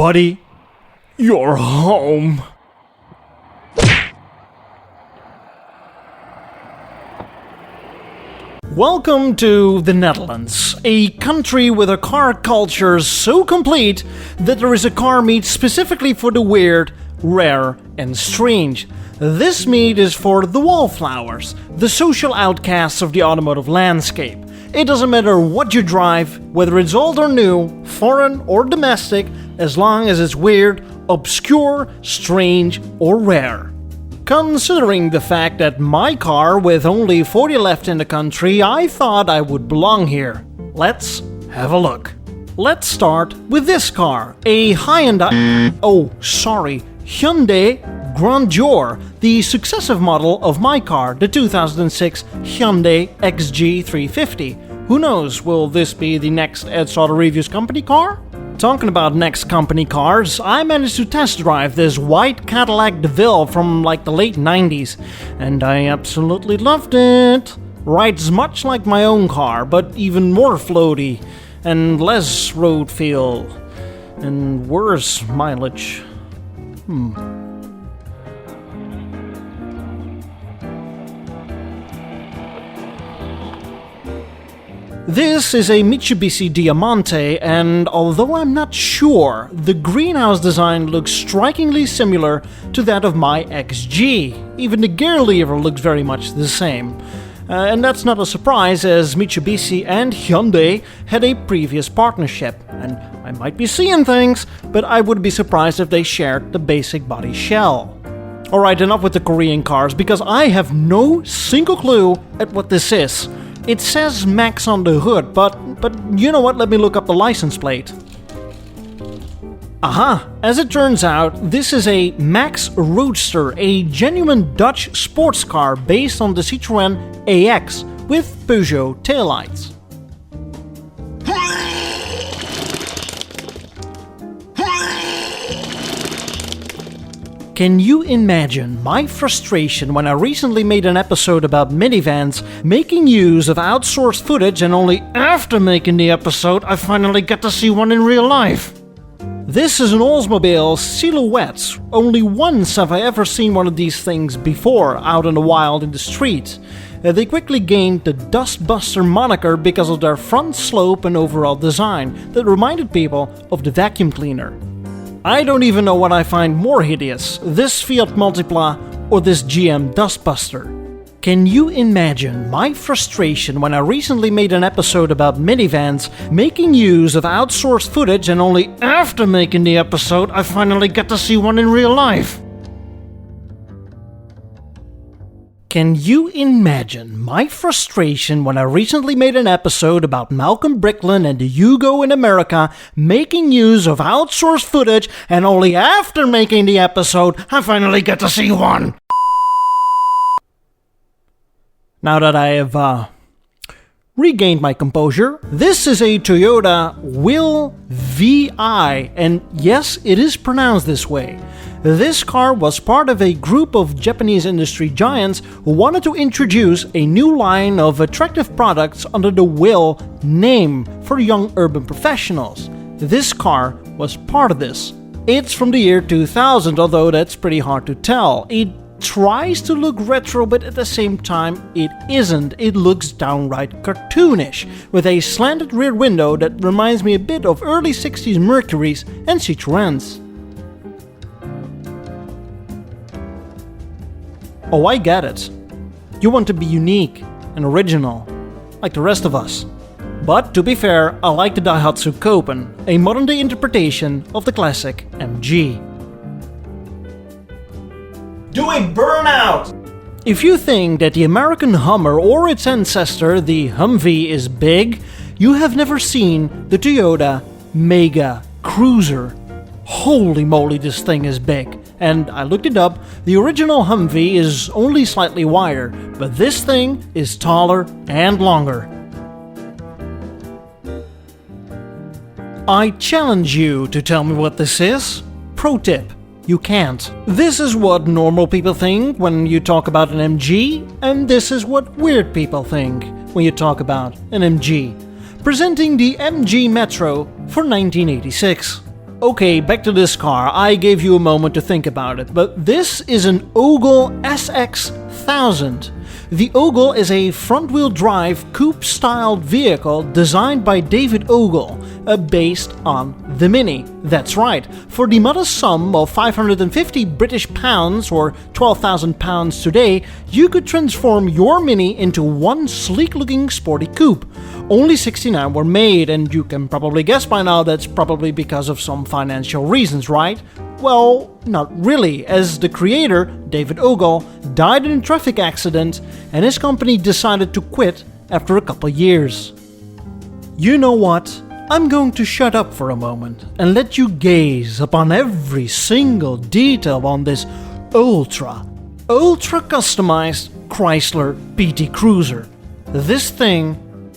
buddy. You're home. Welcome to the Netherlands, a country with a car culture so complete that there is a car meet specifically for the weird, rare, and strange. This meet is for the wallflowers, the social outcasts of the automotive landscape. It doesn't matter what you drive, whether it's old or new, foreign or domestic, as long as it's weird, obscure, strange, or rare. Considering the fact that my car, with only 40 left in the country, I thought I would belong here. Let's have a look. Let's start with this car, a Hyundai Grandeur, the successive model of my car, the 2006 Hyundai XG350. Who knows, will this be the next Ed's Auto Reviews company car? Talking about next company cars, I managed to test drive this white Cadillac DeVille from like the late 90s, and I absolutely loved it. Rides much like my own car, but even more floaty, and less road feel, and worse mileage. This is a Mitsubishi Diamante, and although I'm not sure, the greenhouse design looks strikingly similar to that of my XG. Even the gear lever looks very much the same. And that's not a surprise, as Mitsubishi and Hyundai had a previous partnership. And I might be seeing things, but I would be surprised if they shared the basic body shell. Alright, enough with the Korean cars, because I have no single clue at what this is. It says Max on the hood, but you know what, let me look up the license plate. Aha! As it turns out, this is a Max Roadster, a genuine Dutch sports car based on the Citroën AX with Peugeot taillights. Can you imagine my frustration when I recently made an episode about minivans, making use of outsourced footage, and only after making the episode I finally get to see one in real life? This is an Oldsmobile Silhouette. Only once have I ever seen one of these things before, out in the wild in the street. They quickly gained the Dustbuster moniker because of their front slope and overall design that reminded people of the vacuum cleaner. I don't even know what I find more hideous, this Fiat Multipla or this GM Dustbuster. Can you imagine my frustration when I recently made an episode about minivans, making use of outsourced footage, and only after making the episode I finally get to see one in real life? Can you imagine my frustration when I recently made an episode about Malcolm Bricklin and the Yugo in America, making use of outsourced footage, and only after making the episode I finally get to see one? Now that I have regained my composure, this is a Toyota Will VI, and yes, it is pronounced this way. This car was part of a group of Japanese industry giants who wanted to introduce a new line of attractive products under the Will name for young urban professionals. This car was part of this. It's from the year 2000, although that's pretty hard to tell. It tries to look retro, but at the same time it isn't. It looks downright cartoonish, with a slanted rear window that reminds me a bit of early 60s Mercurys and Citroëns. Oh, I get it. You want to be unique and original, like the rest of us. But to be fair, I like the Daihatsu Copen, a modern-day interpretation of the classic MG. Do a burnout! If you think that the American Hummer or its ancestor, the Humvee, is big, you have never seen the Toyota Mega Cruiser. Holy moly, this thing is big. And I looked it up, the original Humvee is only slightly wider, but this thing is taller and longer. I challenge you to tell me what this is. Pro tip, you can't. This is what normal people think when you talk about an MG, and this is what weird people think when you talk about an MG. Presenting the MG Metro for 1986. Okay, back to this car. I gave you a moment to think about it, but this is an Ogle SX1000. The Ogle is a front-wheel drive coupe-styled vehicle designed by David Ogle, based on the Mini. That's right, for the modest sum of 550 British pounds or 12,000 pounds today, you could transform your Mini into one sleek-looking sporty coupe. Only 69 were made, and you can probably guess by now that's probably because of some financial reasons, right? Well, not really, as the creator, David Ogle, died in a traffic accident and his company decided to quit after a couple years. You know what? I'm going to shut up for a moment and let you gaze upon every single detail on this ultra customized Chrysler PT Cruiser. This thing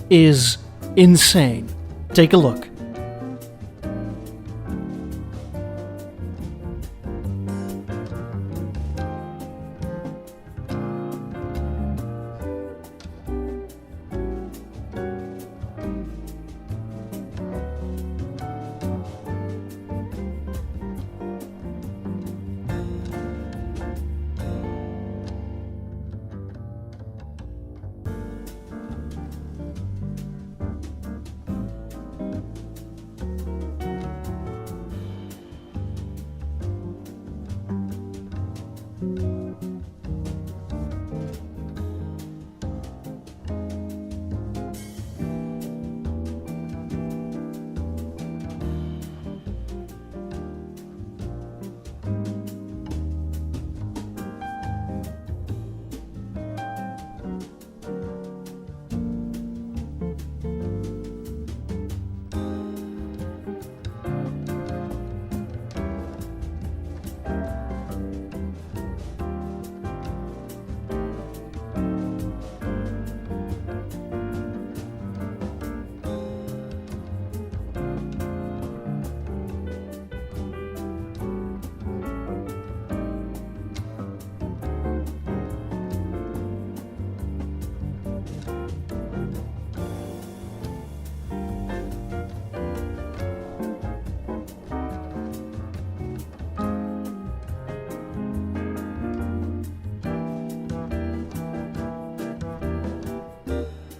is insane. Take a look.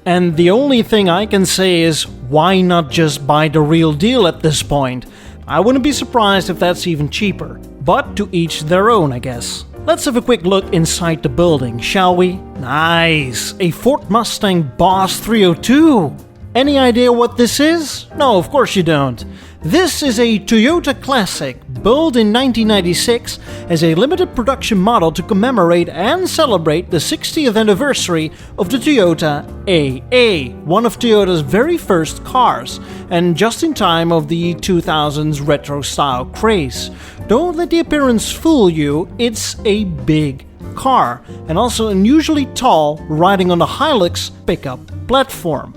And the only thing I can say is, why not just buy the real deal at this point? I wouldn't be surprised if that's even cheaper. But to each their own, I guess. Let's have a quick look inside the building, shall we? Nice! A Ford Mustang Boss 302! Any idea what this is? No, of course you don't. This is a Toyota Classic, built in 1996 as a limited production model to commemorate and celebrate the 60th anniversary of the Toyota AA, one of Toyota's very first cars, and just in time of the 2000s retro-style craze. Don't let the appearance fool you, it's a big car, and also unusually tall, riding on the Hilux pickup platform.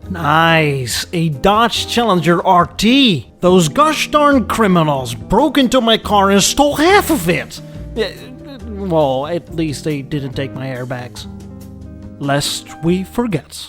Nice, a Dodge Challenger RT. Those gosh darn criminals broke into my car and stole half of it. Well, at least they didn't take my airbags. Lest we forget.